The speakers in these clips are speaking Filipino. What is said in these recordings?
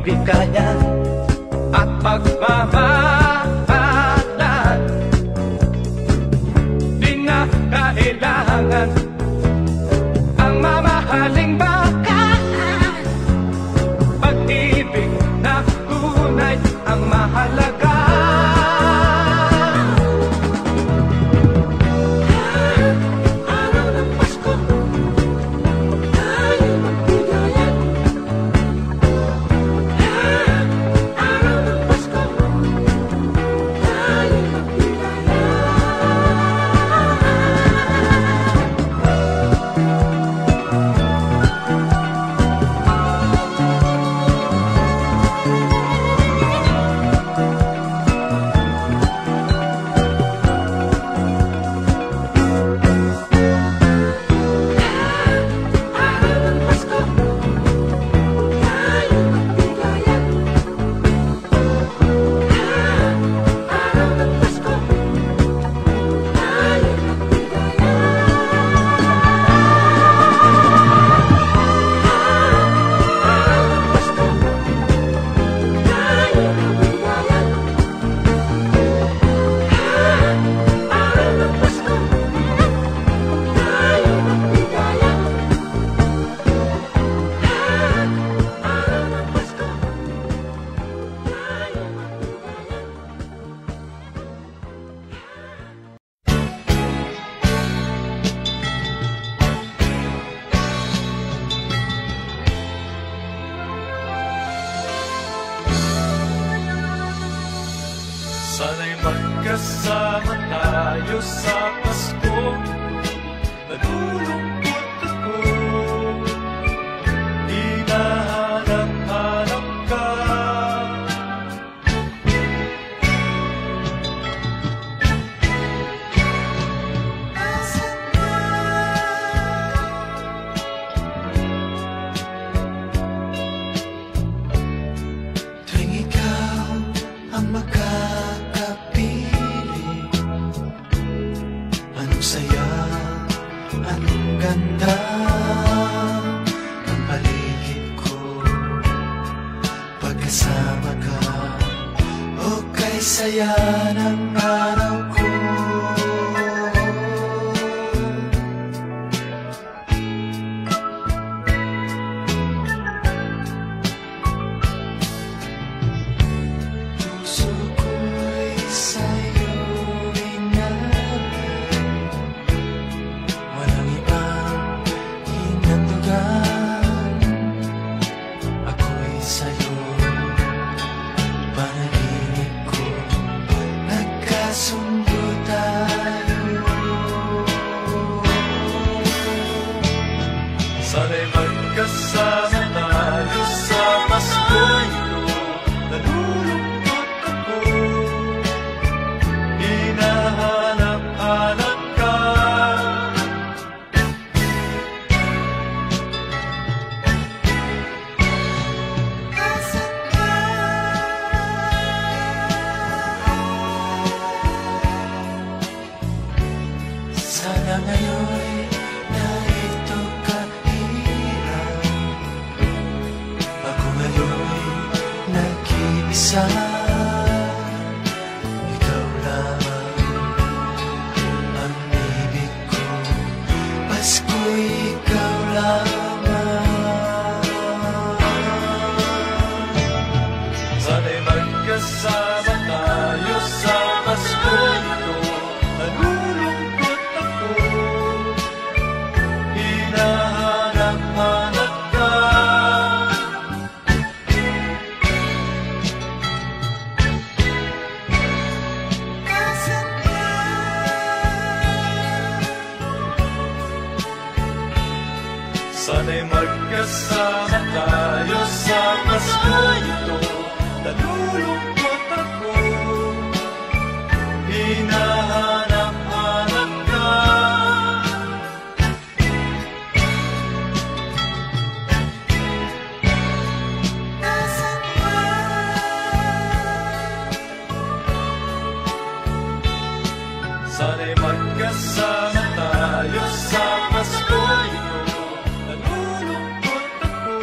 bigayan at pagmamahalan. Di na kailangan ang mamahaling bakaan. Pag-ibig na tunay ang mahalaga. Sana'y magkasama tayo sa Pasko. Nalulungkot ako, hinahanap-hanap ka. Nasaan ka? Tuwing ikaw ang anong saya, anong ganda ng paligid ko. Pagkasama ka, o kay saya ng araw ko. Puso ko'y sa'yo sana'y magkasama tayo sa Pasko ito. Nalulungkot ako, hinahanap-hanap ka. Nasaan ka? Sana ngayon'y narito ka. Nag-iisa, ikaw lamang ang ibig ko. Pasko'y ikaw lamang. Sana'y magkasama tayo sa Pasko ito. Nalulungkot ako, hinahanap-hanap ka. Sana'y magkasama tayo sa Pasko ito. Nalulungkot ako, hinahanap-hanap ka. Nasaan ka? Sana'y magkasama tayo sa Pasko ito. Nalulungkot ako,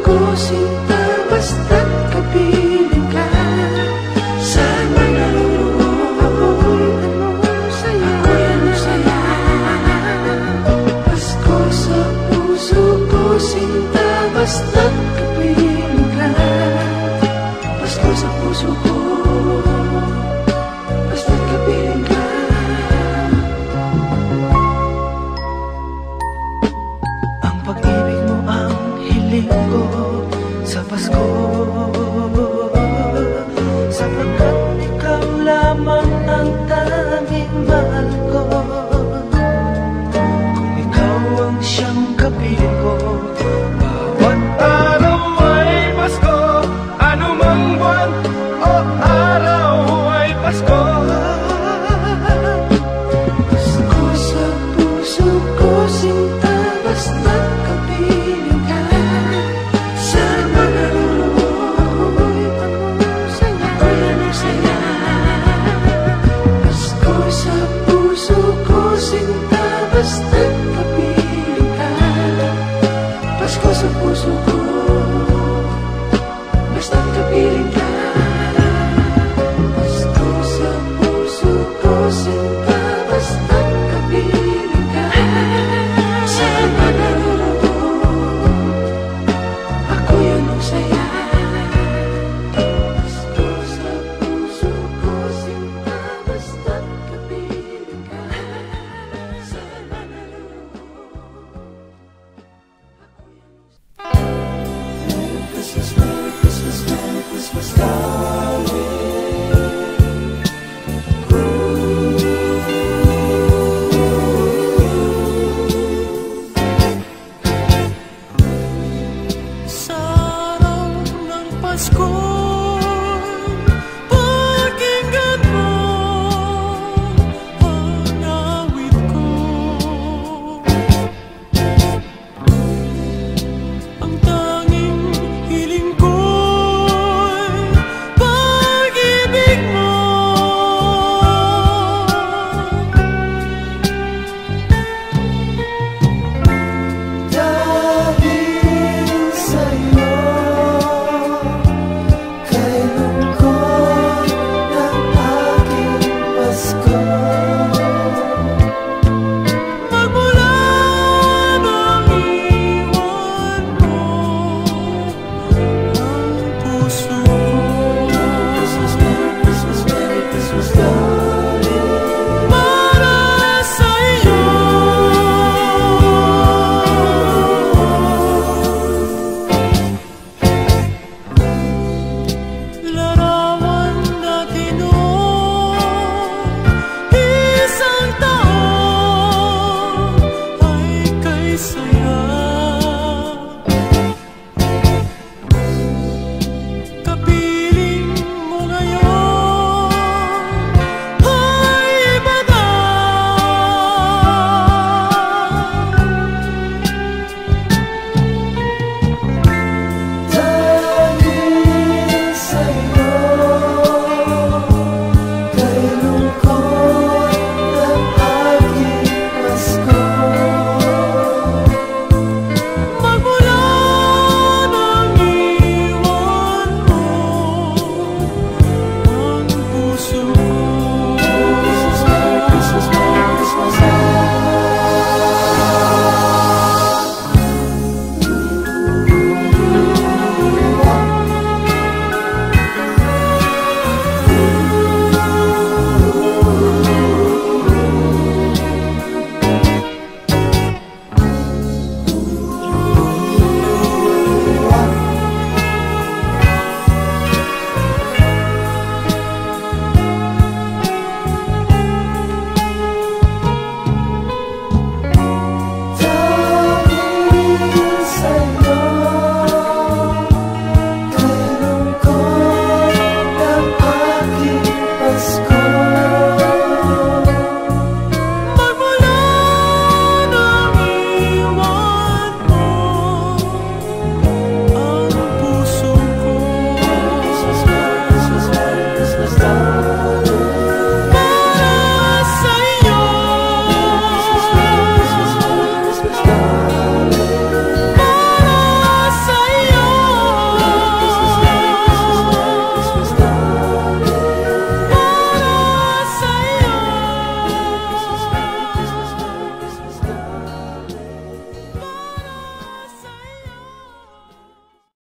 ko sinta, basta't kapiling ka. Saan man naroon, ako'y ano saya. Pasko sa puso ko sinta, basta't kapiling ka. Pasko sa puso ko, basta't kapiling ka. Ang pag-ibig mo ang hiling ko sa Pasko, sapagkat ikaw lamang ang tanging mahal ko. Kung ikaw ang siyang kapiling ko, Bawat araw ay Pasko, anumang buwan o araw ay Pasko. Pasko sa puso ko sinta, basta't kapiling ka. Saan man naroon, ako'y ano saya. Pasko sa puso ko sinta, basta't kapiling ka. Pasko sa puso ko, basta't kapiling ka. Pasko sa puso ko sinta, basta't kapiling ka. Saan man naroon, ako'y anong saya. Pasko sa puso ko sinta, basta't kapiling ka. Saan man naroon, ako'y anong saya. Merry Christmas, Merry Christmas, Merry Christmas, darling. Sa araw ng Pasko,